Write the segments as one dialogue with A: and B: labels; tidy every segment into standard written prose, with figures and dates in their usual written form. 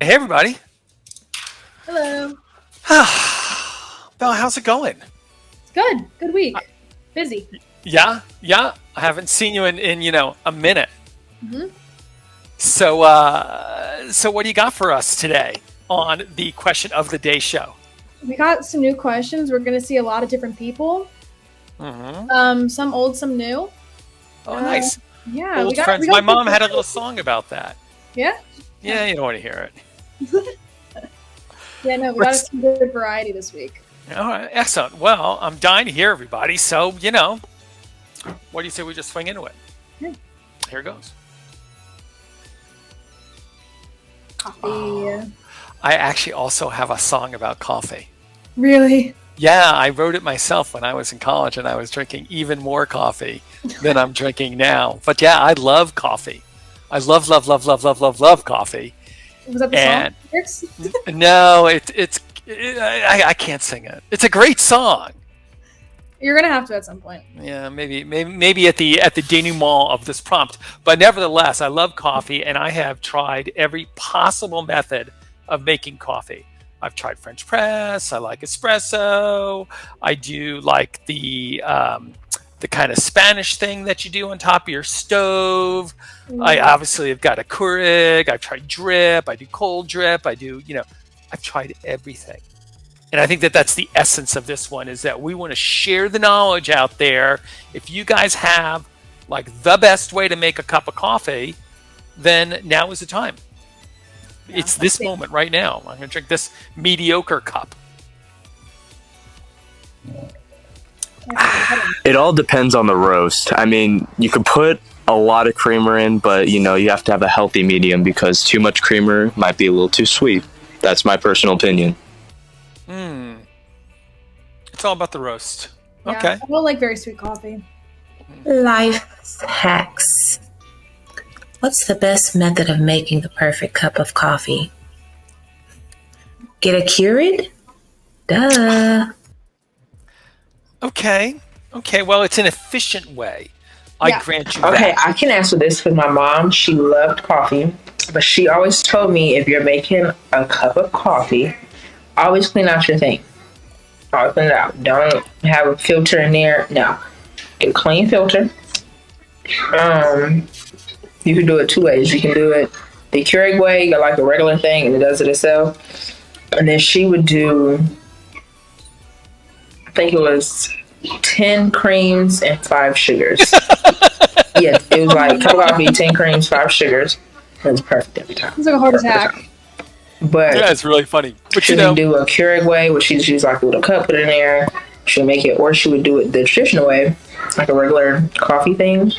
A: Hey, everybody.
B: Hello.
A: Bella, how's it going?
B: Good. Good week. Busy.
A: Yeah, yeah. I haven't seen you in a minute.
B: hmm
A: So what do you got for us today on the Question of the Day show?
B: We got some new questions. We're going to see a lot of different people. Some old, some new.
A: Oh, nice.
B: Yeah.
A: Old friends. My mom had a little song about that.
B: Yeah?
A: Yeah, you don't want to hear it.
B: Yeah, no, we got some good variety this week.
A: All right, excellent. Well, I'm dying to hear everybody. So, what do you say we just swing into it?
B: Yeah.
A: Here goes.
B: Coffee.
A: I actually also have a song about coffee.
B: Really?
A: Yeah, I wrote it myself when I was in college, and I was drinking even more coffee than I'm drinking now. But yeah, I love coffee. I love coffee.
B: Was that the song?
A: No, I can't sing it. It's a great song.
B: You're gonna have to at some point.
A: Yeah, maybe at the denouement of this prompt. But nevertheless, I love coffee, and I have tried every possible method of making coffee. I've tried French press. I like espresso. I do like the kind of Spanish thing that you do on top of your stove. I obviously have got a Keurig. I've tried drip. I do cold drip. I've tried everything. And I think that that's the essence of this one, is that we want to share the knowledge out there. If you guys have like the best way to make a cup of coffee, then now is the time. Yeah, it's this moment right now. I'm going to drink this mediocre cup.
C: It all depends on the roast. I mean, you could put a lot of creamer in, but you have to have a healthy medium because too much creamer might be a little too sweet. That's my personal opinion.
A: It's all about the roast.
B: Yeah,
A: okay.
B: I don't like very sweet coffee.
D: Life hacks. What's the best method of making the perfect cup of coffee? Get a Keurig? Duh.
A: Okay. Well, it's an efficient way. I grant you that.
E: Okay, I can answer this with my mom. She loved coffee, but she always told me if you're making a cup of coffee, always clean out your thing. Always clean it out. Don't have a filter in there. No. Get a clean filter. You can do it two ways. You can do it the Keurig way, you got like a regular thing and it does it itself. And then she would do, I think it was 10 creams and 5 sugars. Yeah, it was like cup of coffee, 10 creams, 5 sugars. It was perfect every time.
B: It's like a heart attack.
E: But
A: yeah, it's really funny. But
E: she would do a Keurig way, where she'd use like a little cup, put it in there. She would make it, or she would do it the traditional way, like a regular coffee thing.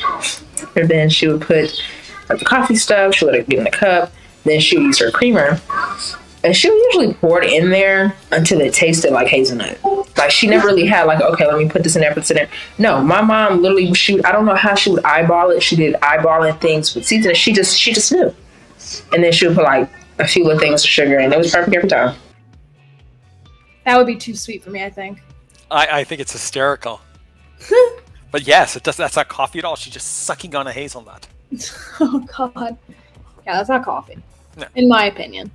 E: And then she would put like the coffee stuff. She would get in the cup. Then she would use her creamer, and she would usually pour it in there until it tasted like hazelnut. Like she never really had like, okay, let me put this in there, put this in there. No, my mom literally, I don't know how she would eyeball it. She did eyeballing things with seasoning. She just knew. And then she would put like a few little things of sugar, and it was perfect every time.
B: That would be too sweet for me, I think.
A: I think it's hysterical. But yes, that's not coffee at all. She's just sucking on a hazelnut.
B: Oh, God. Yeah, that's not coffee.
A: No.
B: In my opinion.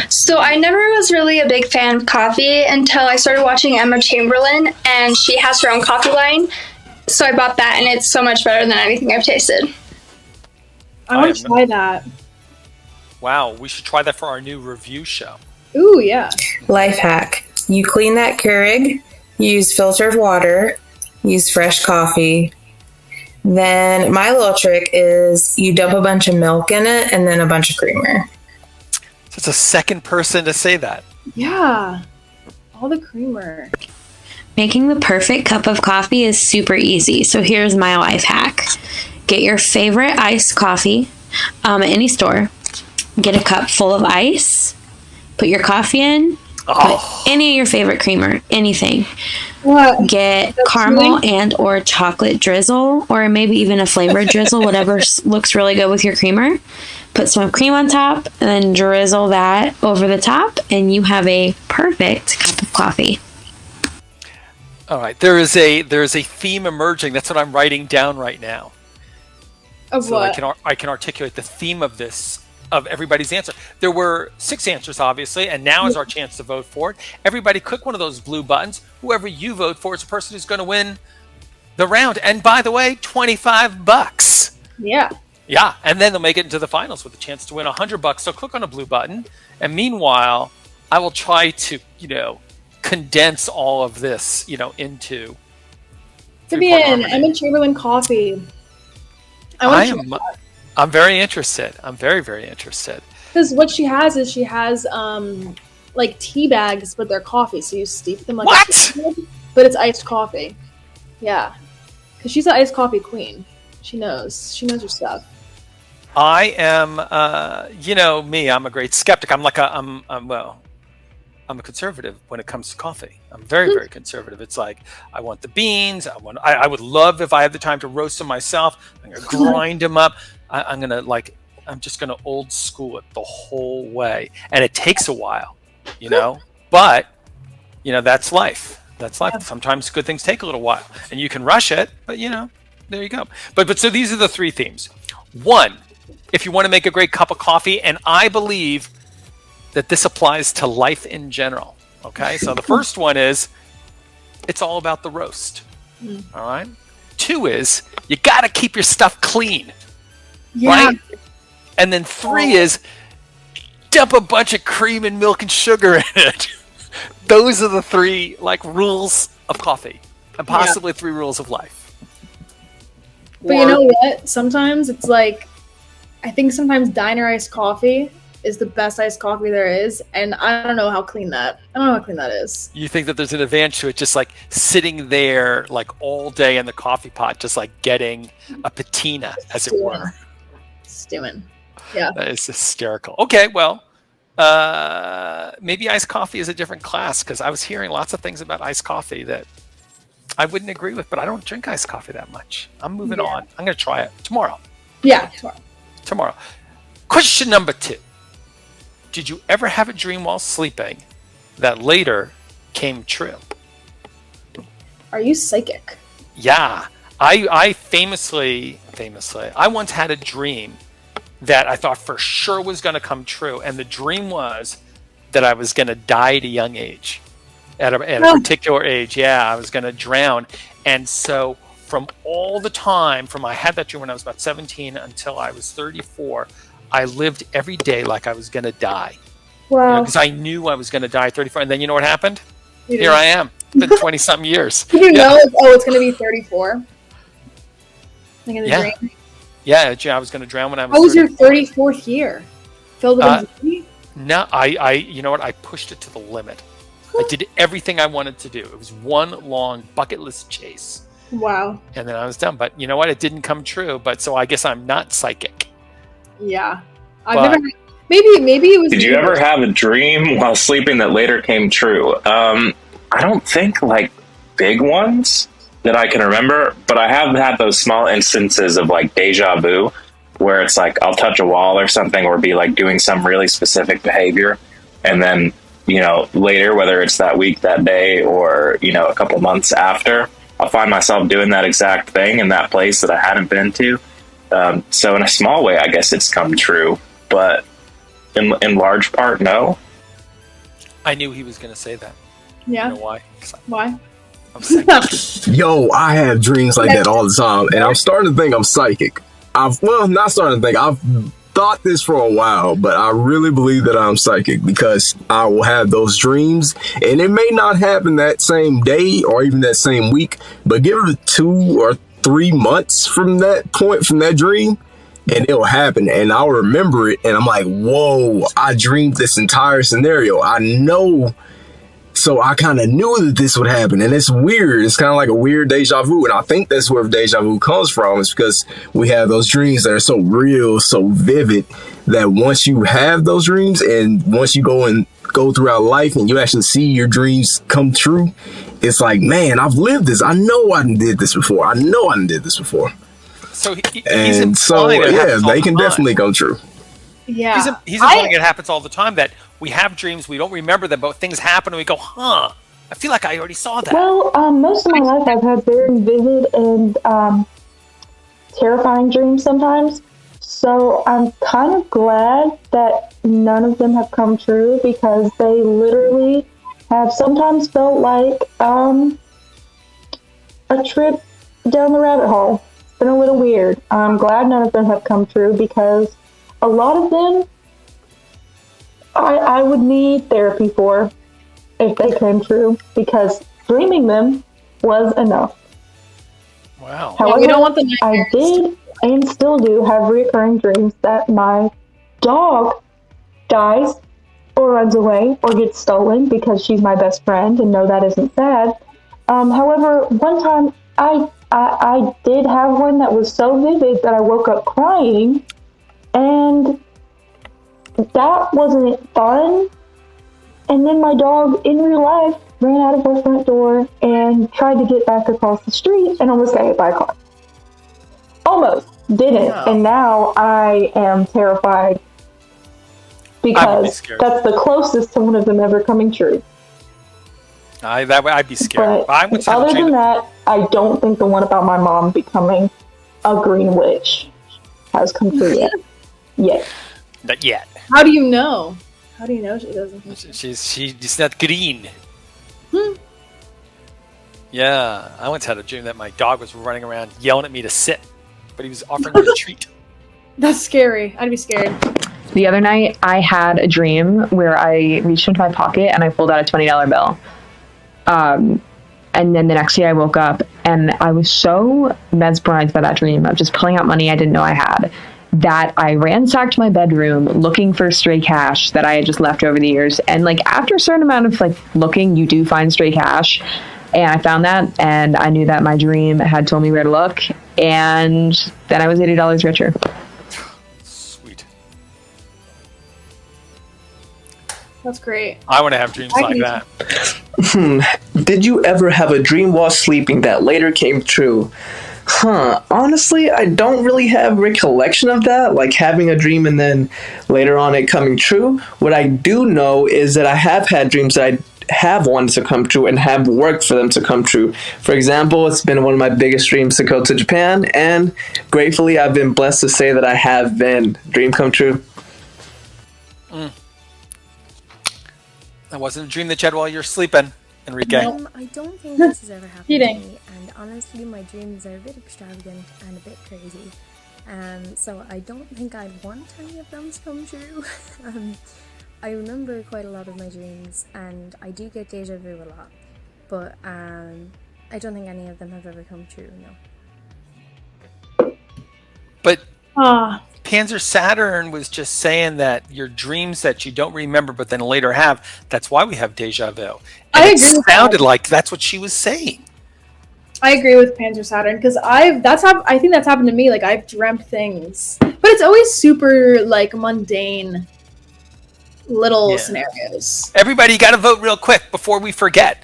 F: So I never was really a big fan of coffee until I started watching Emma Chamberlain, and she has her own coffee line. So I bought that, and it's so much better than anything I've tasted.
B: I want to try that.
A: Wow, we should try that for our new review show.
B: Ooh, yeah.
D: Life hack. You clean that Keurig, use filtered water, use fresh coffee. Then my little trick is you dump a bunch of milk in it and then a bunch of creamer.
A: So it's a second person to say that.
B: Yeah. All the creamer.
G: Making the perfect cup of coffee is super easy. So here's my life hack. Get your favorite iced coffee at any store. Get a cup full of ice. Put your coffee in. Put any of your favorite creamer. Anything.
B: What?
G: Get caramel and or chocolate drizzle, or maybe even a flavored drizzle, whatever looks really good with your creamer. Put some cream on top and then drizzle that over the top, and you have a perfect cup of coffee.
A: All right, there is a theme emerging. That's what I'm writing down right now.
B: Of
A: so
B: what?
A: I can articulate the theme of this of everybody's answer. There were 6 answers, obviously, and now is our chance to vote for it. Everybody click one of those blue buttons. Whoever you vote for is the person who's going to win the round. And by the way, $25.
B: Yeah.
A: Yeah, and then they'll make it into the finals with a chance to win $100. So click on a blue button. And meanwhile, I will try to, condense all of this, into
B: Vivian, Emma Chamberlain coffee.
A: I'm very interested. I'm very, very interested.
B: Because what she has is like tea bags, but they're coffee. So you steep them like
A: what?
B: But it's iced coffee. Yeah, because she's an iced coffee queen. She knows her stuff.
A: I am, me. I'm a great skeptic. I'm a conservative when it comes to coffee. I'm very, very conservative. It's like I want the beans. I would love if I had the time to roast them myself. I'm gonna grind them up. I'm just gonna old school it the whole way, and it takes a while, But that's life. That's life. Sometimes good things take a little while, and you can rush it. But there you go. But so these are the 3 themes. 1, if you want to make a great cup of coffee, and I believe that this applies to life in general. Okay, so the first one is it's all about the roast. All right. 2 is you got to keep your stuff clean.
B: Yeah.
A: Right? And then 3 is dump a bunch of cream and milk and sugar in it. Those are the 3 rules of coffee, and possibly 3 rules of life.
B: But you know what? Sometimes it's like, I think sometimes diner iced coffee is the best iced coffee there is, and I don't know how clean that is.
A: You think that there's an advantage to it, just like sitting there all day in the coffee pot, just like getting a patina, as it were.
B: Stewing. Yeah.
A: That is hysterical. Okay, well, maybe iced coffee is a different class, because I was hearing lots of things about iced coffee that I wouldn't agree with, but I don't drink iced coffee that much. I'm moving on. I'm going to try it tomorrow.
B: Yeah,
A: Tomorrow. Question number 2. Did you ever have a dream while sleeping that later came true?
B: Are you psychic?
A: Yeah. I famously, I once had a dream that I thought for sure was going to come true. And the dream was that I was going to die at a young age, at a particular age. Yeah, I was going to drown. And so from all the time, I had that dream when I was about 17 until I was 34, I lived every day like I was going to die.
B: Wow.
A: Because I knew I was going to die at 34. And then you know what happened? Here I am. It's been 20-something years.
B: Did you know, it's going to be 34? Like in the dream?
A: Yeah, I was going to drown when I was 34.
B: How was your 34th year? Filled with anxiety?
A: No, I you know what? I pushed it to the limit. I did everything I wanted to do. It was one long bucket list chase.
B: Wow.
A: And then I was done. But you know what? It didn't come true. But so I guess I'm not psychic.
B: Yeah. Maybe it was.
C: Did you ever have a dream while sleeping that later came true? I don't think big ones that I can remember, but I have had those small instances of deja vu where it's I'll touch a wall or something, or be doing some really specific behavior, and then later, whether it's that week, that day, or a couple months after, I'll find myself doing that exact thing in that place that I hadn't been to. So in a small way, I guess it's come true, but in large part, no.
A: I knew he was going to say that.
B: Yeah.
A: You know why?
B: Why?
A: I'm psychic.
H: Yo, I have dreams like that all the time, and I'm starting to think I'm psychic. Not starting to think. I've thought this for a while, but I really believe that I'm psychic because I will have those dreams, and it may not happen that same day or even that same week, but give it 2 or 3 months from that point, from that dream, and it'll happen, and I'll remember it, and I'm like, whoa, I dreamed this entire scenario. I know. So I kind of knew that this would happen, and it's weird. It's kind of like a weird deja vu, and I think that's where deja vu comes from. It's because we have those dreams that are so real, so vivid, that once you have those dreams, and once you go throughout life, and you actually see your dreams come true, it's like, man, I've lived this. I know I did this before.
A: So
H: and so yeah, they can definitely come true.
B: Yeah,
A: he's implying it happens all the time, that we have dreams, we don't remember them, but things happen and we go, I feel like I already saw that.
I: Well, most of my life I've had very vivid and terrifying dreams sometimes. So I'm kind of glad that none of them have come true, because they literally have sometimes felt like a trip down the rabbit hole. It's been a little weird. I'm glad none of them have come true, because a lot of them I would need therapy for if they came true, because dreaming them was enough.
A: Wow.
I: However,
B: we don't want the
I: I
B: nightmares.
I: did and still do have recurring dreams that my dog dies or runs away or gets stolen, because she's my best friend, and no, that isn't sad. However, one time I did have one that was so vivid that I woke up crying, and that wasn't fun. And then my dog in real life ran out of our front door and tried to get back across the street and almost got hit by a car. Almost didn't.
A: Yeah.
I: And now I am terrified, because that's the closest to one of them ever coming true.
A: I'd be scared.
I: But other than that, I don't think the one about my mom becoming a green witch has come true yet. Yet.
A: Not yet.
B: How do you know? How do you know she doesn't?
A: She's not green. Yeah, I once had a dream that my dog was running around yelling at me to sit, but he was offering me a treat.
B: That's scary. I'd be scared.
J: The other night, I had a dream where I reached into my pocket and I pulled out a $20 bill. And then the next day I woke up and I was so mesmerized by that dream of just pulling out money I didn't know I had, that I ransacked my bedroom looking for stray cash that I had just left over the years. And like after a certain amount of like looking, you do find stray cash. And I found that, and I knew that my dream had told me where to look, and then I was $80 richer.
A: Sweet.
B: That's great.
A: I want to have dreams like that.
K: Did you ever have a dream while sleeping that later came true? Honestly, I don't really have recollection of that, like having a dream and then later on it coming true. What I do know is that I have had dreams that I have wanted to come true and have worked for them to come true. For example, it's been one of my biggest dreams to go to Japan, and gratefully I've been blessed to say that I have been. Dream come true.
A: That wasn't a dream that you had while you were sleeping, Enrique.
L: I don't think this has ever happened to
B: Cheating.
L: me, and honestly my dreams are a bit extravagant and a bit crazy. So I don't think I'd want any of them to come true. I remember quite a lot of my dreams, and I do get deja vu a lot, but I don't think any of them have ever come true, no.
A: But Panzer Saturn was just saying that your dreams that you don't remember but then later have, that's why we have deja vu. And
B: I
A: it
B: agree with
A: sounded
B: that.
A: like that's what she was saying.
B: I agree with Panzer Saturn, because I think that's happened to me. Like, I've dreamt things, but it's always super like mundane little scenarios.
A: Everybody got to vote real quick before we forget,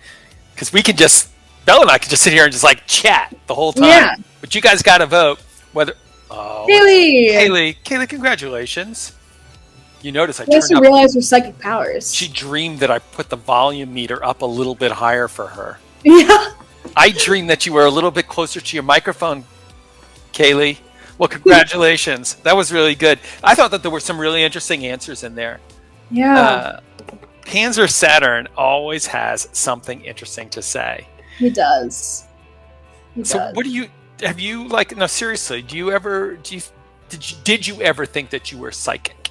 A: because we can just, Belle and I could just sit here and just like chat the whole time.
B: Yeah.
A: But you guys got to vote whether. Kaylee, congratulations! You notice I
B: You
A: turned
B: to
A: up.
B: realize your psychic powers.
A: She dreamed that I put the volume meter up a little bit higher for her.
B: Yeah.
A: I dreamed that you were a little bit closer to your microphone, Kaylee. Well, congratulations. That was really good. I thought that there were some really interesting answers in there.
B: Yeah.
A: Panzer Saturn always has something interesting to say.
B: He does.
A: So what do you, have you like, no, seriously, did you ever think that you were psychic?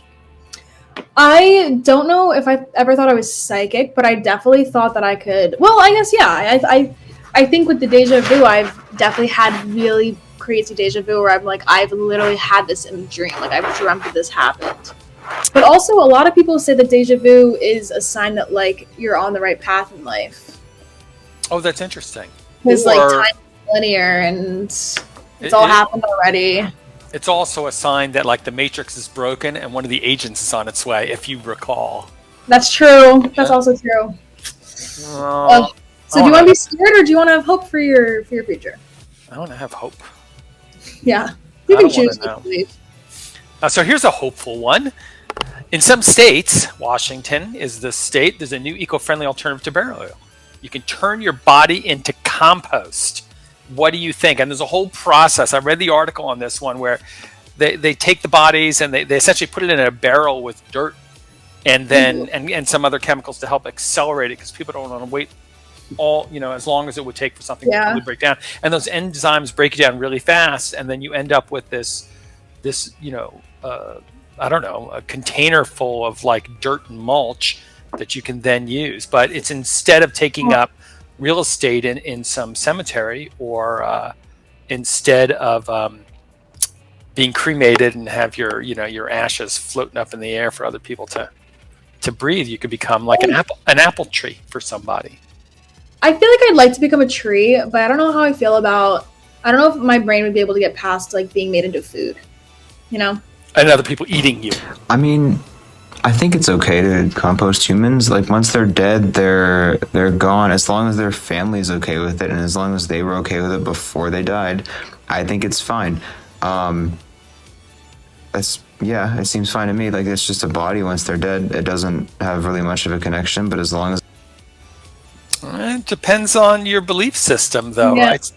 B: I don't know if I ever thought I was psychic, but I definitely thought that I could. Well, I guess, yeah. I think with the deja vu, I've definitely had really crazy deja vu where I'm like, I've literally had this in a dream. Like, I've dreamt that this happened. But also, a lot of people say that deja vu is a sign that, like, you're on the right path in life.
A: Oh, that's interesting.
B: Because, like, time is linear and it's all happened already.
A: It's also a sign that, like, the Matrix is broken and one of the agents is on its way, if you recall.
B: That's true. That's also true. So do you want to be scared or do you want to have hope for your future?
A: I want to have hope.
B: Yeah. You
A: I
B: can
A: don't
B: choose
A: wanna
B: what you believe.
A: So here's a hopeful one. In some states, Washington is the state, there's a new eco-friendly alternative to burial oil. You can turn your body into compost. What do you think? And there's a whole process. I read the article on this one where they take the bodies and they essentially put it in a barrel with dirt, and then and some other chemicals to help accelerate it, because people don't want to wait as long as it would take for something to really break down. And those enzymes break it down really fast, and then you end up with this I don't know, a container full of like dirt and mulch that you can then use. But it's instead of taking up real estate in some cemetery, or instead of being cremated and have your ashes floating up in the air for other people to breathe, you could become like an apple tree for somebody.
B: I feel like I'd like to become a tree, but I don't know how I feel about. I don't know if my brain would be able to get past like being made into food, you know,
A: and other people eating you.
M: I mean, I think it's okay to compost humans. Like once they're dead, they're gone. As long as their family is okay with it, and as long as they were okay with it before they died, I think it's fine. It seems fine to me. Like it's just a body once they're dead. It doesn't have really much of a connection, but as long as
A: it depends on your belief system, though, right?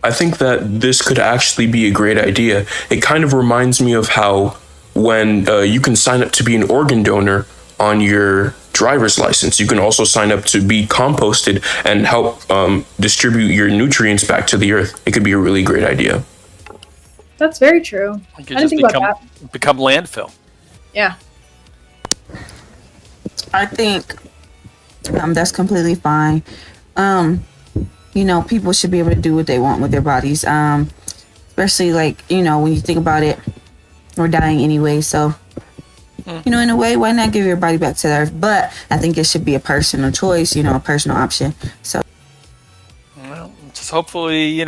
N: I think that this could actually be a great idea. It kind of reminds me of how when you can sign up to be an organ donor on your driver's license, you can also sign up to be composted and help distribute your nutrients back to the earth. It could be a really great idea.
B: That's very true. I didn't think about that.
A: Become landfill.
B: Yeah.
O: I think that's completely fine. People should be able to do what they want with their bodies. Especially when you think about it, we're dying anyway. So, in a way, why not give your body back to the earth? But I think it should be a personal choice, a personal option. So,
A: well, just hopefully,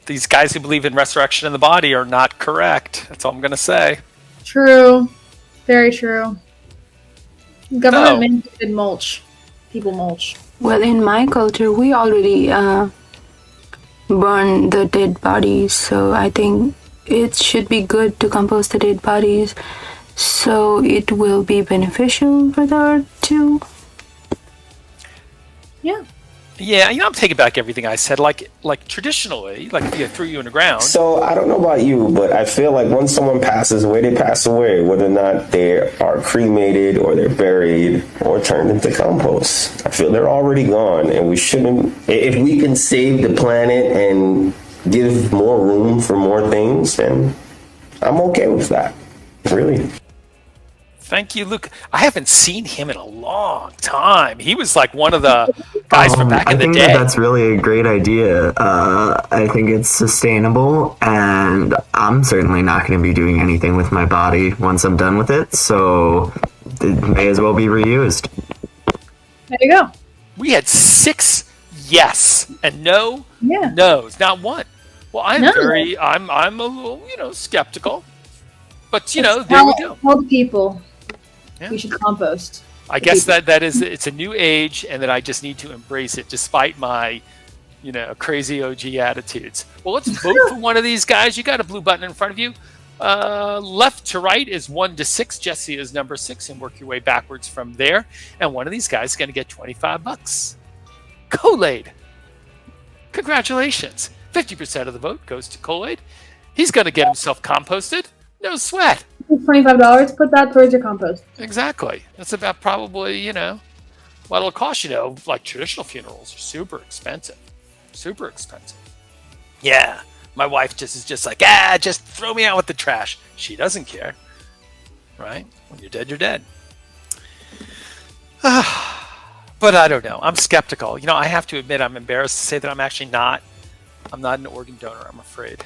A: these guys who believe in resurrection in the body are not correct. That's all I'm going to say.
B: True. Very true. Government mandated mulch. People mulch.
P: Well, in my culture, we already burn the dead bodies, so I think it should be good to compost the dead bodies, so it will be beneficial for the earth too.
B: Yeah.
A: Yeah, I'm taking back everything I said. Like traditionally, like if you threw you in the ground.
Q: So I don't know about you, but I feel like when someone passes away, they pass away, whether or not they are cremated or they're buried or turned into compost. I feel they're already gone, and we shouldn't. If we can save the planet and give more room for more things, then I'm okay with that. Really.
A: Thank you, Luke. I haven't seen him in a long time. He was like one of the guys from back in the day.
R: I think that's really a great idea. I think it's sustainable, and I'm certainly not going to be doing anything with my body once I'm done with it, so it may as well be reused.
B: There you go.
A: We had 6 yes and no no's, not one. Well, I'm a little, skeptical. But, there we go.
B: Tell the people we should compost.
A: I guess that is, it's a new age, and that I just need to embrace it despite my, crazy OG attitudes. Well, let's vote for one of these guys. You got a blue button in front of you. Left to right is 1 to 6. Jesse is number 6, and work your way backwards from there. And one of these guys is going to get $25. Kool-Aid. Congratulations. 50% of the vote goes to Kool-Aid. He's going to get himself composted. No sweat.
B: $25. Put that towards your compost.
A: Exactly. That's about probably, what it'll cost. Like traditional funerals are super expensive. Super expensive. Yeah. My wife is just like, just throw me out with the trash. She doesn't care. Right? When you're dead, you're dead. But I don't know. I'm skeptical. I have to admit, I'm embarrassed to say that I'm not an organ donor, I'm afraid.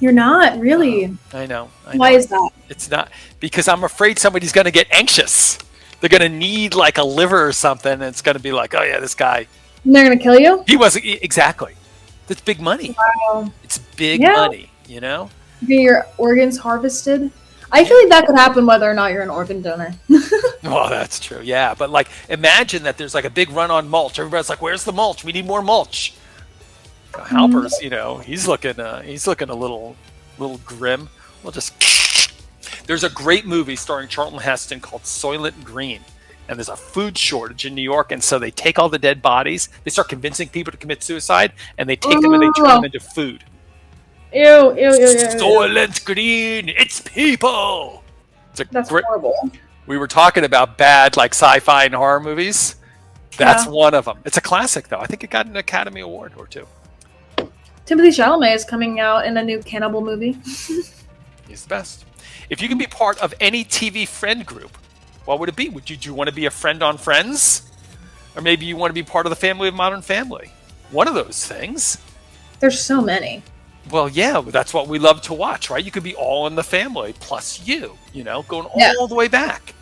B: You're not, really?
A: I know.
B: Why is that?
A: It's not, because I'm afraid somebody's going to get anxious. They're going to need like a liver or something, and it's going to be like, oh yeah, this guy.
B: And they're going to kill you?
A: He wasn't, exactly. That's big money.
B: Wow.
A: It's big money,
B: Get your organs harvested? I feel like that could happen whether or not you're an organ donor.
A: Well, that's true, yeah. But like, imagine that there's like a big run on mulch. Everybody's like, where's the mulch? We need more mulch. Halper's, he's looking a little grim. We'll just. There's a great movie starring Charlton Heston called Soylent Green, and there's a food shortage in New York, and so they take all the dead bodies. They start convincing people to commit suicide, and they take them and they turn them into food.
B: Ew, ew, ew, ew, ew.
A: Soylent Green, it's people.
B: That's horrible.
A: We were talking about bad like sci-fi and horror movies. That's
B: Yeah.
A: one of them. It's a classic though. I think it got an Academy Award or two.
B: Timothy Chalamet is coming out in a new cannibal movie.
A: He's the best. If you can be part of any TV friend group, what would it be? Do you want to be a friend on Friends? Or maybe you want to be part of the family of Modern Family? One of those things.
B: There's so many.
A: Well, yeah, that's what we love to watch, right? You could be all in the family, plus you, going all the way back.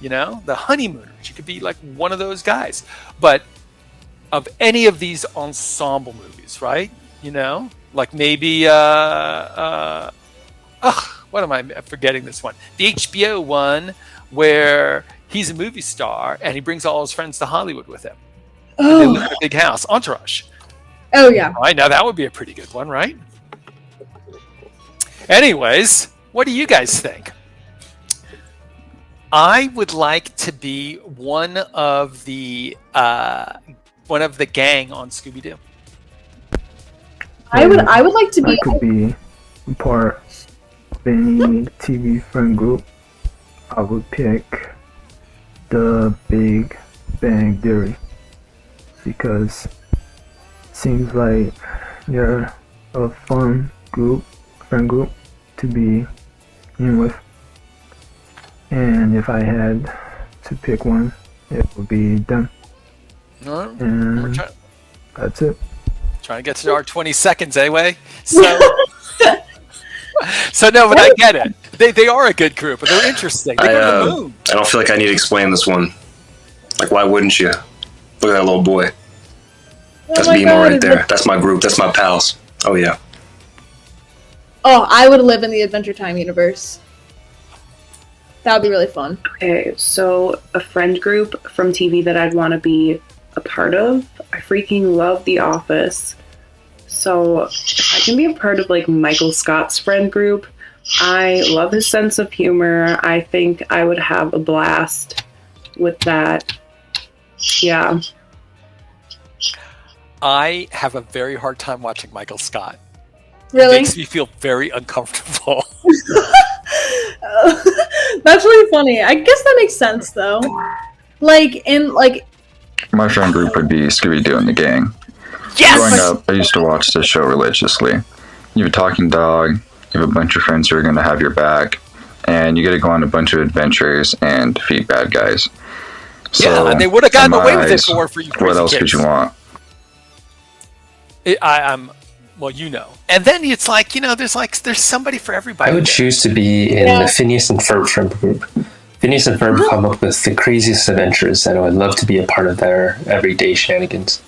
A: The honeymooners. You could be like one of those guys. But of any of these ensemble movies, right? Like maybe, what am I forgetting this one? The HBO one where he's a movie star and he brings all his friends to Hollywood with him. And they live in a big house. Entourage.
B: Oh, yeah.
A: Right, now that would be a pretty good one, right? Anyways, what do you guys think? I would like to be one of the gang on Scooby-Doo.
B: I would like to be.
S: I could be part of any TV friend group. I would pick the Big Bang Theory because it seems like they're a fun friend group to be in with. And if I had to pick one, it would be them.
A: All right.
S: And that's it.
A: Trying to get to our 20 seconds anyway. So no, but I get it. They are a good group, but they're interesting. They go to the moon.
T: I don't feel like I need to explain this one. Like, why wouldn't you? Look at that little boy. That's BMO right there. That's my group. That's my pals. Oh, yeah.
B: Oh, I would live in the Adventure Time universe. That would be really fun.
U: Okay, so a friend group from TV that I'd want to be a part of. I freaking love The Office. So if I can be a part of like Michael Scott's friend group, I love his sense of humor. I think I would have a blast with that. Yeah.
A: I have a very hard time watching Michael Scott.
B: Really?
A: It makes me feel very uncomfortable.
B: That's really funny. I guess that makes sense though.
V: My friend group would be Scooby-Doo and the Gang.
A: Yes!
V: Growing up, I used to watch this show religiously. You have a talking dog, you have a bunch of friends who are going to have your back, and you get to go on a bunch of adventures and defeat bad guys. So,
A: and they would have gotten
V: in my
A: away with it
V: eyes,
A: for you crazy
V: what else
A: kids.
V: could you want?
A: And then it's like, there's somebody for everybody.
W: I would choose to be in the Phineas and Ferb friend group. Phineas and Ferb come up with the craziest adventures, and I would love to be a part of their everyday shenanigans.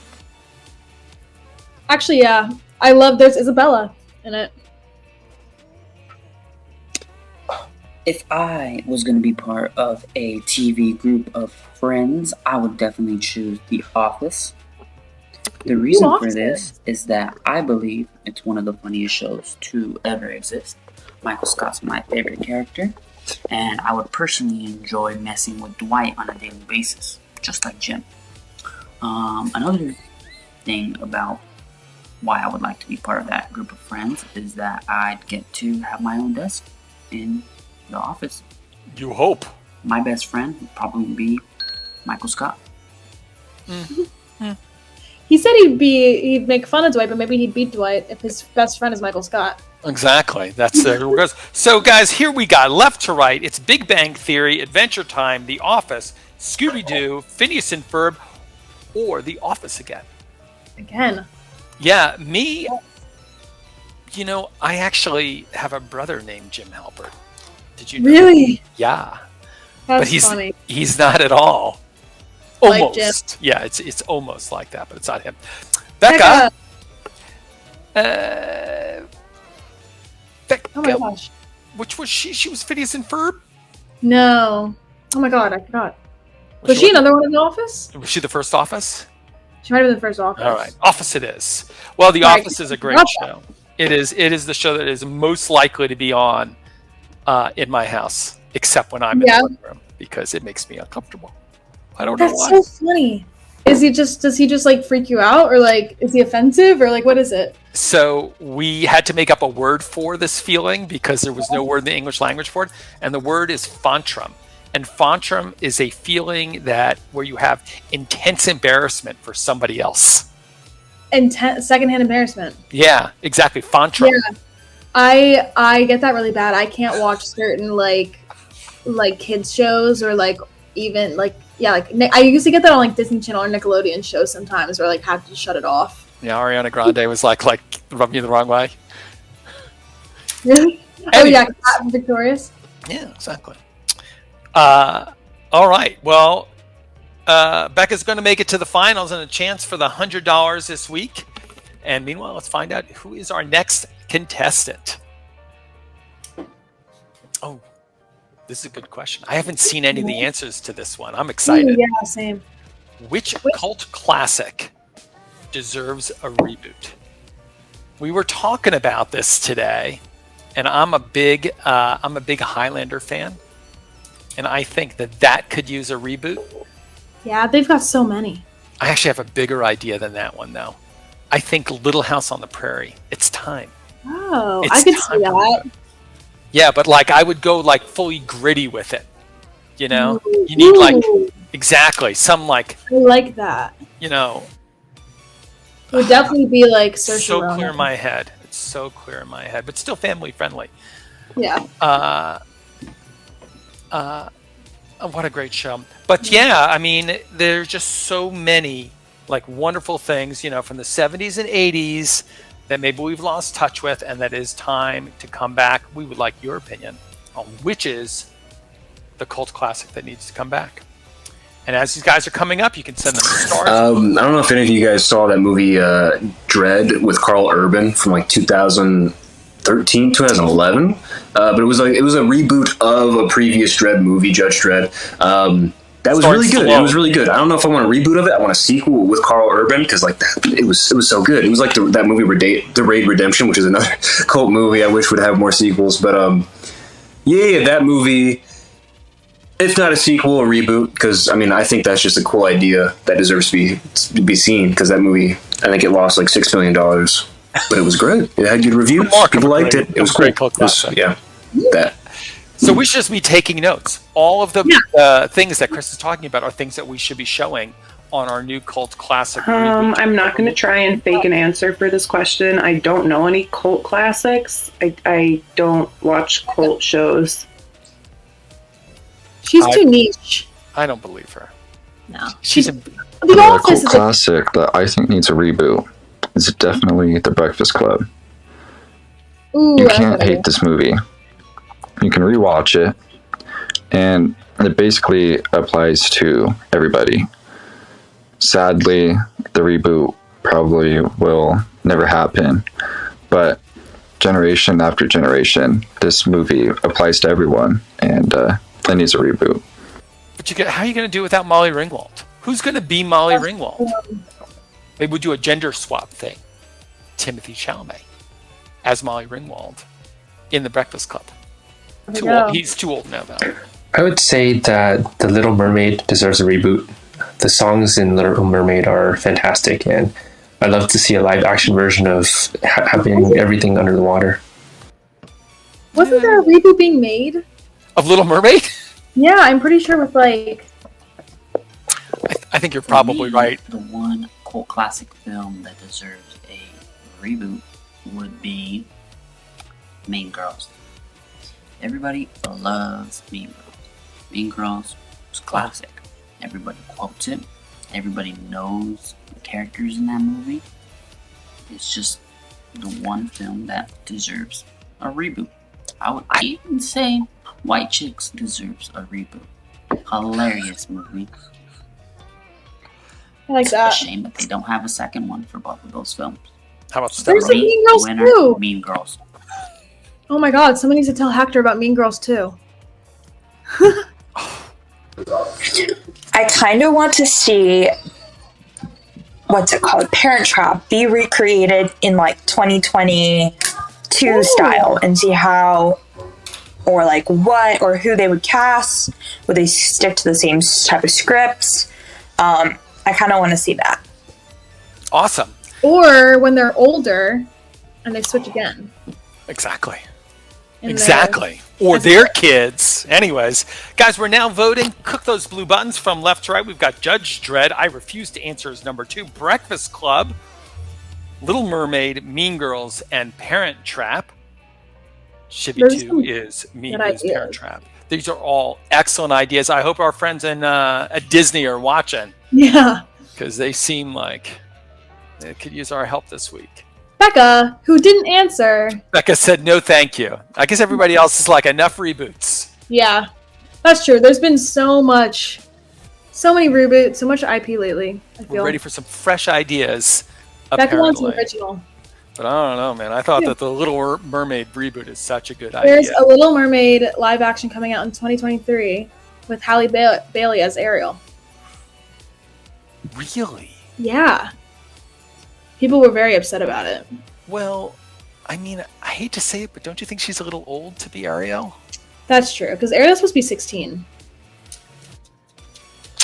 B: Actually, yeah. I love there's Isabella in it.
X: If I was going to be part of a TV group of friends, I would definitely choose The Office. The reason for this is that I believe it's one of the funniest shows to ever exist. Michael Scott's my favorite character, and I would personally enjoy messing with Dwight on a daily basis, just like Jim. Another thing about why I would like to be part of that group of friends is that I'd get to have my own desk in the office.
A: You hope.
X: My best friend would probably be Michael Scott.
B: He said he'd make fun of Dwight, but maybe he'd beat Dwight if his best friend is Michael Scott.
A: Exactly. That's so, guys. Here we got left to right. It's Big Bang Theory, Adventure Time, The Office, Scooby-Doo, Phineas and Ferb, or The Office again.
B: Again.
A: Yeah, me. I actually have a brother named Jim Halpert. Did you know?
B: Really?
A: Yeah.
B: That's
A: but he's
B: funny.
A: He's not at all.
B: Like
A: Almost.
B: Jim.
A: Yeah, it's almost like that, but it's not him. Becca. Becca.
B: Oh my gosh.
A: Which was she? She was Phineas and Ferb?
B: No. Oh my god, I forgot. Was she another one in The Office?
A: Was she the first Office?
B: She might have been the first Office.
A: All right. Office it is. Well, The
B: Right.
A: Office is a great show. It is the show that is most likely to be on in my house, except when I'm in the living room, because it makes me uncomfortable. I don't know why.
B: That's so funny. Does he just like freak you out, or like is he offensive, or like what is it?
A: So we had to make up a word for this feeling because there was no word in the English language for it. And the word is fontrum. And fontrum is a feeling that where you have intense embarrassment for somebody else.
B: Secondhand embarrassment.
A: Yeah, exactly. Fontrum.
B: Yeah. I get that really bad. I can't watch certain like kids shows or like even like I used to get that on like Disney Channel or Nickelodeon shows sometimes where like have to shut it off.
A: Yeah, Ariana Grande was like rubbing you the wrong way.
B: Really? Oh yeah, Victorious.
A: Yeah, exactly. All right. Well, Becca's going to make it to the finals and a chance for the $100 this week. And meanwhile, let's find out who is our next contestant. Oh, this is a good question. I haven't seen any of the answers to this one. I'm excited.
B: Yeah, same.
A: Which cult classic deserves a reboot? We were talking about this today, and I'm a big Highlander fan, and I think that could use a reboot.
B: Yeah, they've got so many.
A: I actually have a bigger idea than that one, though. I think Little House on the Prairie. It's time.
B: Oh,
A: It's
B: I could
A: time
B: see that.
A: Yeah, but like I would go like fully gritty with it. You know, you need like exactly some like.
B: I like that.
A: You know,
B: It would definitely be like Saoirse
A: so
B: Ronan.
A: clear in my head. It's so clear in my head, but still family friendly.
B: Yeah.
A: What a great show. But yeah, I mean, there's just so many like wonderful things, you know, from the 70s and 80s that maybe we've lost touch with, and that is time to come back. We would like your opinion on which is the cult classic that needs to come back. And as these guys are coming up, you can send them stars.
T: I don't know if any of you guys saw that movie Dread with Carl Urban from like 2013, 2011. But it was a reboot of a previous Dread movie, Judge Dredd. That was really good. It was really good. I don't know if I want a reboot of it. I want a sequel with Carl Urban because like it was so good. It was like that movie The Raid Redemption, which is another cult movie. I wish would have more sequels, but yeah, that movie. If not a sequel, a reboot, because I mean I think that's just a cool idea that deserves to be seen. Because that movie, I think it lost like $6 million, but it was great. It had good reviews. People liked it. It was cool. Yeah, that.
A: So we should just be taking notes. All of the things that Chris is talking about are things that we should be showing on our new cult classic.
U: I'm not going to try and fake an answer for this question. I don't know any cult classics. I don't watch cult shows.
B: She's too niche.
A: I don't believe her.
B: No.
A: She's
B: The
V: Another
B: Office
V: cult
B: is
V: classic that I think needs a reboot is definitely The Breakfast Club.
B: Ooh,
V: You can't hate this movie. You can rewatch it, and it basically applies to everybody. Sadly, the reboot probably will never happen, but generation after generation, this movie applies to everyone, and it needs a reboot.
A: But how are you going to do it without Molly Ringwald? Who's going to be Molly Ringwald? Maybe we'll do a gender swap thing. Timothy Chalamet as Molly Ringwald in The Breakfast Club. Too old. He's too old now, though.
W: I would say that The Little Mermaid deserves a reboot. The songs in Little Mermaid are fantastic, and I'd love to see a live action version of having everything under the water.
B: Wasn't there a reboot being made?
A: Of Little Mermaid?
B: Yeah, I'm pretty sure with like.
A: I think you're probably right.
X: The one cult classic film that deserves a reboot would be Mean Girls. Everybody loves Mean Girls. Mean Girls is classic. Everybody quotes it. Everybody knows the characters in that movie. It's just the one film that deserves a reboot. I would even say White Chicks deserves a reboot. Hilarious movie.
B: I like that.
X: It's a shame that they don't have a second one for both of those films.
A: How about
B: There's a Mean Girls
X: Winner,
B: too.
X: Mean Girls.
B: Oh my god, somebody needs to tell Hector about Mean Girls too.
D: I kind of want to see what's it called, Parent Trap, be recreated in like 2022 style and see how or like what or who they would cast. Would they stick to the same type of scripts? I kind of want to see that.
A: Awesome.
B: Or when they're older, and they switch again.
A: Exactly.
B: And
A: Exactly. Or their kids. Anyways, guys, we're now voting. Cook those blue buttons from left to right. We've got Judge Dredd. I refuse to answer is number 2. Breakfast Club, Little Mermaid, Mean Girls, and Parent Trap. Shibby 2 is Mean Girls, Parent Trap. These are all excellent ideas. I hope our friends at Disney are watching.
B: Yeah.
A: Because they seem like they could use our help this week.
B: Becca, who didn't answer.
A: Becca said no thank you. I guess everybody else is like, enough reboots.
B: Yeah, that's true. There's been so many reboots, so much IP lately. I feel.
A: We're ready for some fresh ideas,
B: Becca wants an
A: apparently.
B: original.
A: But I don't know, man. I thought that the Little Mermaid reboot is such a good
B: There's
A: idea.
B: a Little Mermaid live action coming out in 2023 with Halle Bailey as Ariel.
A: Really?
B: Yeah. People were very upset about it.
A: Well, I mean, I hate to say it, but don't you think she's a little old to be Ariel?
B: That's true, because Ariel's supposed to be 16.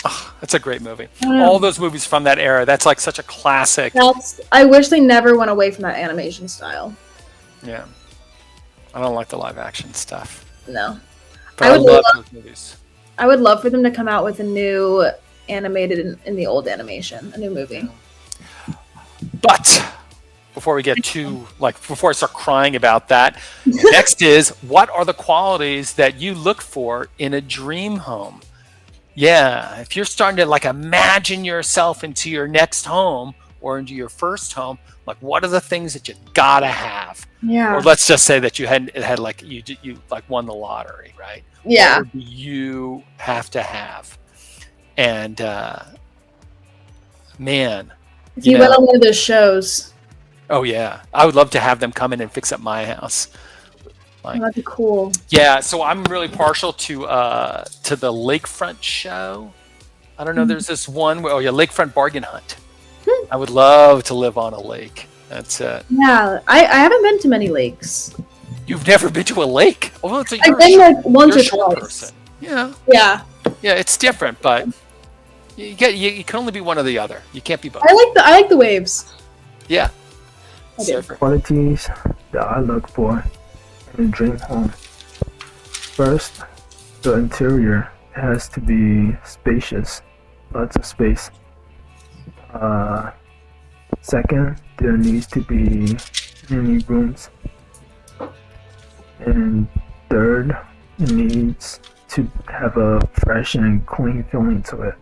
A: Oh, that's a great movie.
B: Yeah.
A: All those movies from that era, that's like such a classic.
B: I wish they never went away from that animation style.
A: Yeah. I don't like the live action stuff.
B: No.
A: But I love those movies.
B: I would love for them to come out with a new animated in the old animation, a new movie.
A: But before we get before I start crying about that, next is, what are the qualities that you look for in a dream home? Yeah, if you're starting to imagine yourself into your next home or into your first home, what are the things that you gotta have?
B: Yeah.
A: Or let's just say that you won the lottery, right?
B: Yeah.
A: What would you have to have? And man,
B: If you went on one of those shows.
A: Oh yeah, I would love to have them come in and fix up my house.
B: That'd be cool.
A: Yeah, so I'm really partial to the Lakefront show. I don't know. There's this one where Lakefront Bargain Hunt. I would love to live on a lake. That's it.
B: Yeah, I haven't been to many lakes.
A: You've never been to a lake? Oh,
B: I've been once or twice.
A: Person. Yeah.
B: Yeah.
A: Yeah, it's different, but you can only be one or the other. You can't be both.
B: I like the waves.
A: Yeah.
S: Qualities that I look for in a dream home. First, the interior has to be spacious, lots of space. Second, there needs to be many rooms. And third, it needs to have a fresh and clean feeling to it.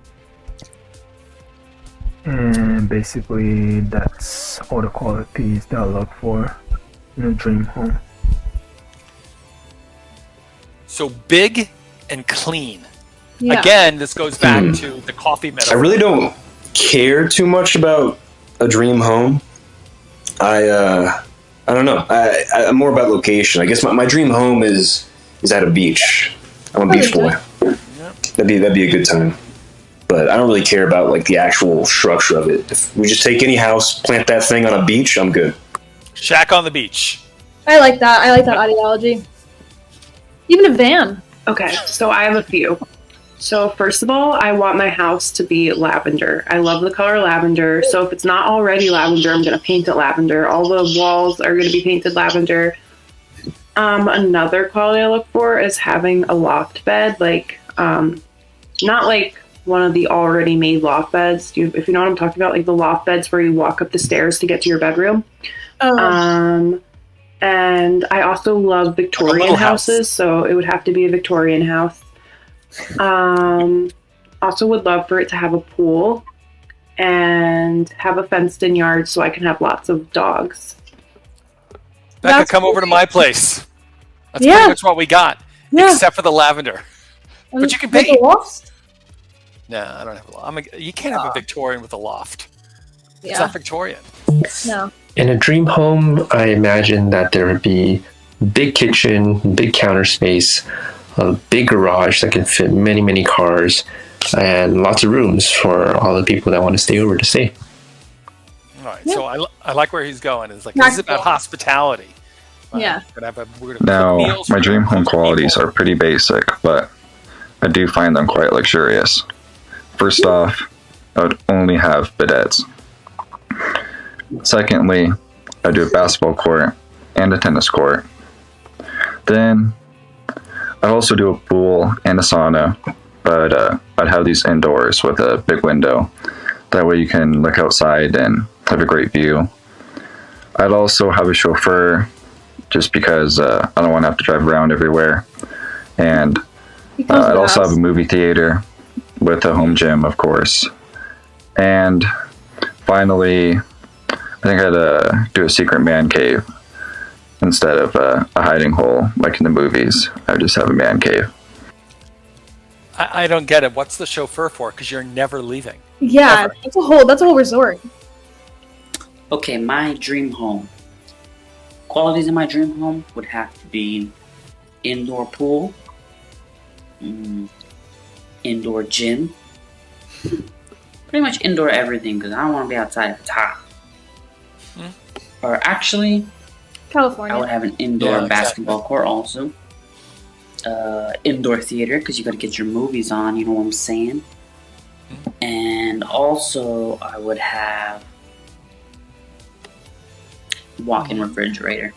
S: And basically, that's all the qualities that I look for in a dream home.
A: So big and clean.
B: Yeah.
A: Again, this goes back to the coffee metaphor.
T: I really don't care too much about a dream home. I don't know. I'm more about location. I guess my dream home is at a beach. I'm a beach boy. That'd be a good time. But I don't really care about the actual structure of it. If we just take any house, plant that thing on a beach, I'm good.
A: Shack on the beach.
B: I like that. I like that ideology. Even a van.
U: Okay, so I have a few. So first of all, I want my house to be lavender. I love the color lavender. So if it's not already lavender, I'm going to paint it lavender. All the walls are going to be painted lavender. Another quality I look for is having a loft bed, not like one of the already made loft beds. If you know what I'm talking about, the loft beds where you walk up the stairs to get to your bedroom. And I also love Victorian houses, so it would have to be a Victorian house. Also would love for it to have a pool and have a fenced in yard so I can have lots of dogs.
A: Becca, come over to my place. That's pretty much what we got, except for the lavender. But you can paint. No, I don't have a loft. You can't have a Victorian with a loft. It's not Victorian.
B: No.
W: In a dream home, I imagine that there would be big kitchen, big counter space, a big garage that can fit many, many cars, and lots of rooms for all the people that want to stay over to stay.
A: All right, so I like where he's going. It's this is about hospitality.
B: Yeah.
A: We're gonna cook
V: Now,
A: meals
V: my
A: for
V: dream home qualities are pretty basic, but I do find them quite luxurious. First off, I would only have bidets. Secondly, I I'd do a basketball court and a tennis court. Then I'd also do a pool and a sauna, but I'd have these indoors with a big window. That way you can look outside and have a great view. I'd also have a chauffeur just because I don't want to have to drive around everywhere. And I'd also have a movie theater with a home gym, of course. And finally, I think I'd do a secret man cave instead of a hiding hole like in the movies. I'd just have a man cave.
A: I don't get it. What's the chauffeur for? Because you're never leaving.
B: Yeah,
A: Ever.
B: that's a whole resort.
X: Okay, my dream home. Qualities in my dream home would have to be indoor pool, indoor gym, pretty much indoor everything because I don't want to be outside if it's hot. Or actually,
B: California.
X: I would have an indoor basketball court also. Indoor theater because you got to get your movies on, you know what I'm saying? And also, I would have walk-in refrigerator.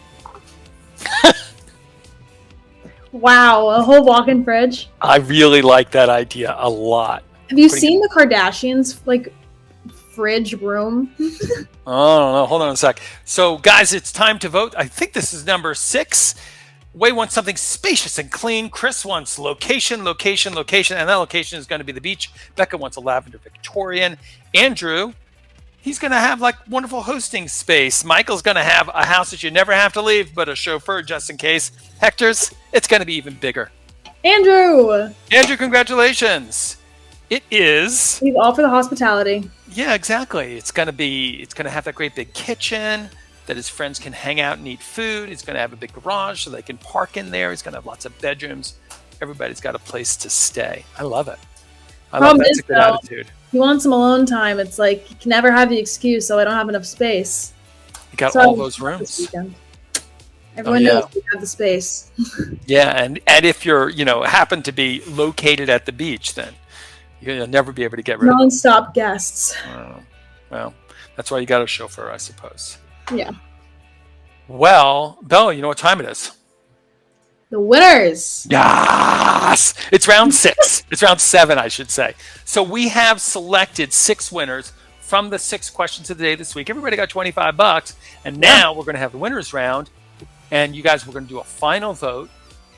B: Wow, a whole walk-in fridge.
A: I really like that idea a lot.
B: Have you seen the Kardashians like fridge room?
A: Oh no! Hold on a sec. So, guys, it's time to vote. I think this is number 6. Way wants something spacious and clean. Chris wants location, location, location, and that location is going to be the beach. Becca wants a lavender Victorian. Andrew, he's going to have like wonderful hosting space. Michael's going to have a house that you never have to leave, but a chauffeur just in case. Hector's, it's going to be even bigger.
B: Andrew,
A: congratulations. It is.
B: He's all for the hospitality.
A: Yeah, exactly. It's going to have that great big kitchen that his friends can hang out and eat food. He's going to have a big garage so they can park in there. He's going to have lots of bedrooms. Everybody's got a place to stay. I love it. That's a good attitude.
B: You want some alone time. It's like you can never have the excuse, so I don't have enough space.
A: You got all those rooms.
B: Everyone knows you have the space.
A: Yeah, and if you're, happen to be located at the beach, then you'll never be able to get rid of them.
B: Non-stop guests.
A: Well, that's why you got a chauffeur, I suppose.
B: Yeah.
A: Well, Bella, you know what time it is?
B: The winners.
A: Yes! It's round 6. It's round 7, I should say. So we have selected 6 winners from the 6 questions of the day this week. Everybody got $25, and now we're going to have the winners round, and you guys, we're going to do a final vote,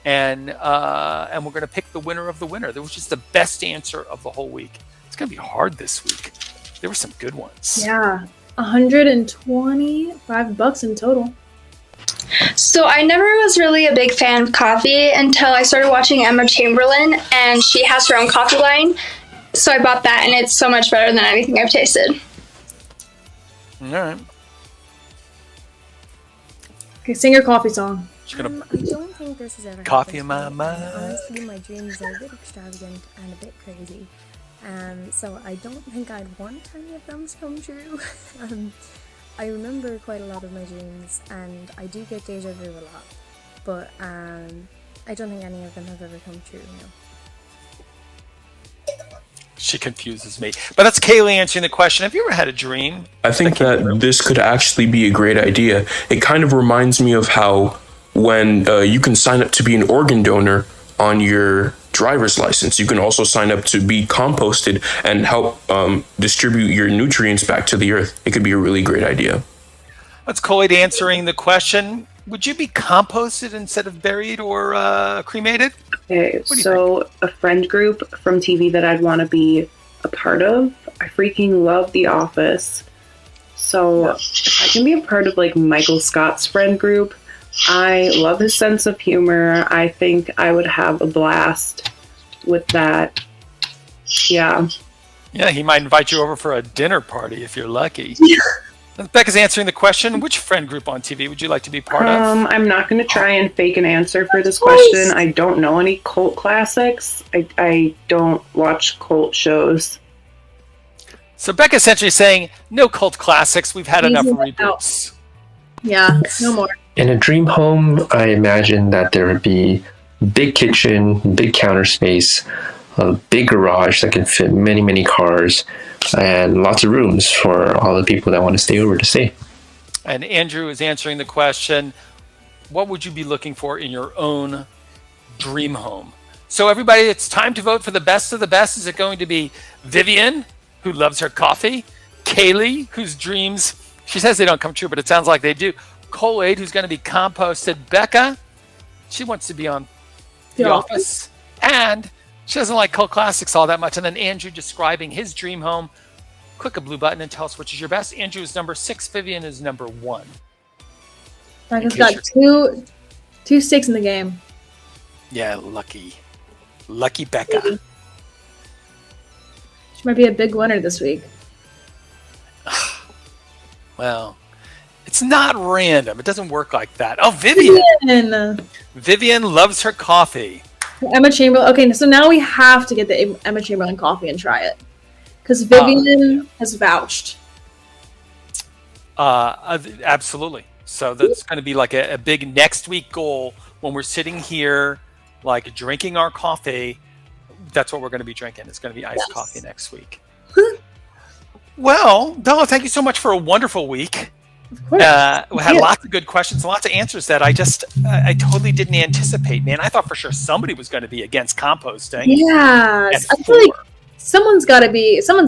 A: and we're going to pick the winner of the winner. That was just the best answer of the whole week. It's going to be hard this week. There were some good ones.
B: Yeah. $125 in total.
C: So I never was really a big fan of coffee until I started watching Emma Chamberlain, and she has her own coffee line. So I bought that, and it's so much better than anything I've tasted.
A: All right.
B: Okay, sing your coffee song.
L: I don't think this has ever
A: Coffee
L: happened
A: in my
L: to me.
A: mind.
L: Honestly, my dreams are a bit extravagant and a bit crazy. So I don't think I'd want any of them to come true. I remember quite a lot of my dreams, and I do get deja vu a lot, but I don't think any of them have ever come true, no.
A: She confuses me. But that's Kaylee answering the question. Have you ever had a dream?
N: I think that this could actually be a great idea. It kind of reminds me of how when you can sign up to be an organ donor on your driver's license, you can also sign up to be composted and help distribute your nutrients back to the earth. It could be a really great idea.
A: That's Coley answering the question. Would you be composted instead of buried or cremated?
U: Okay, so a friend group from TV that I'd want to be a part of. I freaking love The Office. So if I can be a part of like Michael Scott's friend group, I love his sense of humor. I think I would have a blast with that. Yeah.
A: Yeah, he might invite you over for a dinner party if you're lucky. Becca's answering the question. Which friend group on TV would you like to be part of?
U: I'm not going to try and fake an answer for this question. I don't know any cult classics. I don't watch cult shows.
A: So Becca's essentially saying, no cult classics. We've had enough reboots.
B: Yeah, no more.
W: In a dream home, I imagine that there would be big kitchen, big counter space, a big garage that can fit many, many cars, and lots of rooms for all the people that want to stay over to stay.
A: And Andrew is answering the question, what would you be looking for in your own dream home? So everybody, it's time to vote for the best of the best. Is it going to be Vivian, who loves her coffee? Kaylee, whose dreams, she says they don't come true, but it sounds like they do. Colade, who's going to be composted. Becca, she wants to be on The Office. And she doesn't like cult classics all that much. And then Andrew describing his dream home. Click a blue button and tell us which is your best. Andrew is number 6. Vivian is number 1.
B: Becca's got two stakes in the game.
A: Yeah, lucky Becca.
B: She might be a big winner this week.
A: Well, it's not random. It doesn't work like that. Oh, Vivian. Vivian loves her coffee.
B: Emma Chamberlain. Okay, so now we have to get the Emma Chamberlain coffee and try it. Because Vivian has vouched.
A: Absolutely. So that's going to be like a big next week goal when we're sitting here, like drinking our coffee. That's what we're going to be drinking. It's going to be iced coffee next week. Well, Bella, thank you so much for a wonderful week.
B: Of course.
A: We had lots of good questions, lots of answers that I totally didn't anticipate, man. I thought for sure somebody was going to be against composting.
B: Yeah. I feel like someone's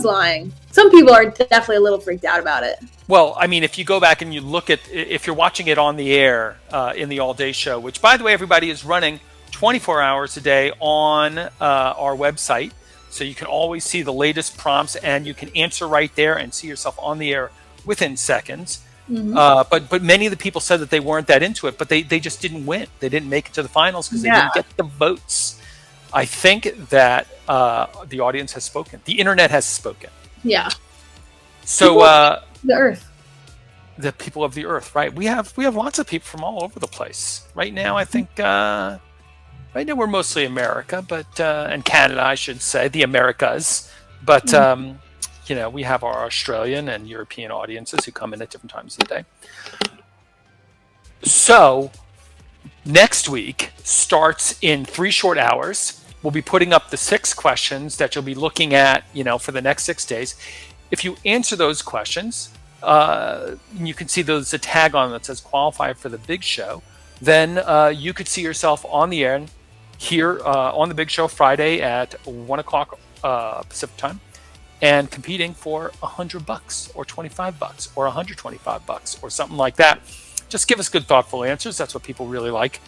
B: lying. Some people are definitely a little freaked out about it.
A: Well, I mean, if you go back and you look at, if you're watching it on the air in the All Day Show, which, by the way, everybody is running 24 hours a day on our website. So you can always see the latest prompts and you can answer right there and see yourself on the air within seconds. Mm-hmm. But many of the people said that they weren't that into it, but they just didn't win. They didn't make it to the finals because they didn't get the votes. I think that the audience has spoken. The internet has spoken.
B: Yeah.
A: So
B: the Earth.
A: The people of the Earth, right? We have lots of people from all over the place. Right now, I think right now we're mostly America, but and Canada, I should say, the Americas. But we have our Australian and European audiences who come in at different times of the day. So next week starts in 3 short hours. We'll be putting up the 6 questions that you'll be looking at, for the next 6 days. If you answer those questions, you can see there's a tag on that says qualify for the big show. Then you could see yourself on the air here on the big show Friday at 1 o'clock Pacific time and competing for $100 or $25 or $125 or something like that. Just give us good, thoughtful answers. That's what people really like.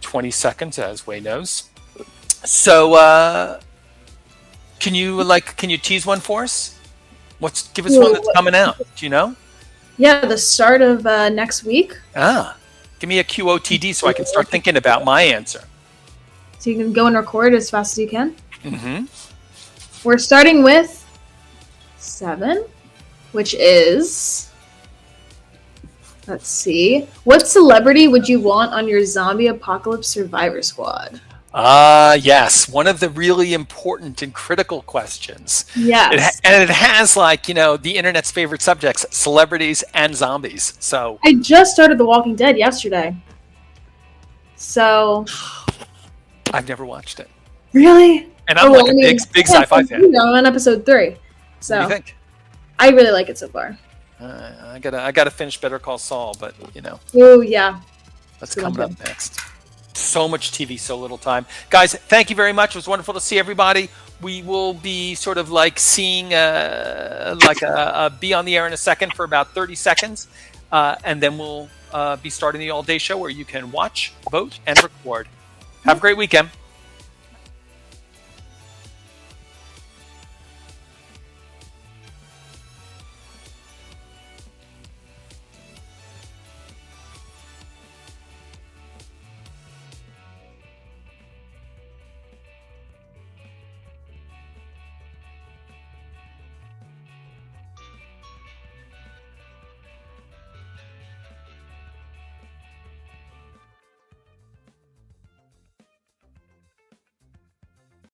A: 20 seconds, as Way knows. So, can you tease one for us? Give us one that's coming out. Do you know?
B: Yeah, the start of next week.
A: Give me a QOTD so I can start thinking about my answer.
B: So you can go and record as fast as you can.
A: Mm-hmm.
B: We're starting with 7, which is, let's see, what celebrity would you want on your zombie apocalypse survivor squad?
A: Yes, one of the really important and critical questions.
B: Yes.
A: And it has the internet's favorite subjects, celebrities and zombies. So
B: I just started The Walking Dead yesterday. So
A: I've never watched it.
B: Really?
A: And I'm a big sci-fi fan.
B: I'm on episode 3. So
A: what do you think?
B: I really like it so far.
A: I gotta finish Better Call Saul, but
B: Oh yeah.
A: That's coming up next. So much TV, so little time. Guys, thank you very much. It was wonderful to see everybody. We will be sort of seeing be on the air in a second for about 30 seconds. And then we'll be starting the all-day show where you can watch, vote, and record. Have a great weekend.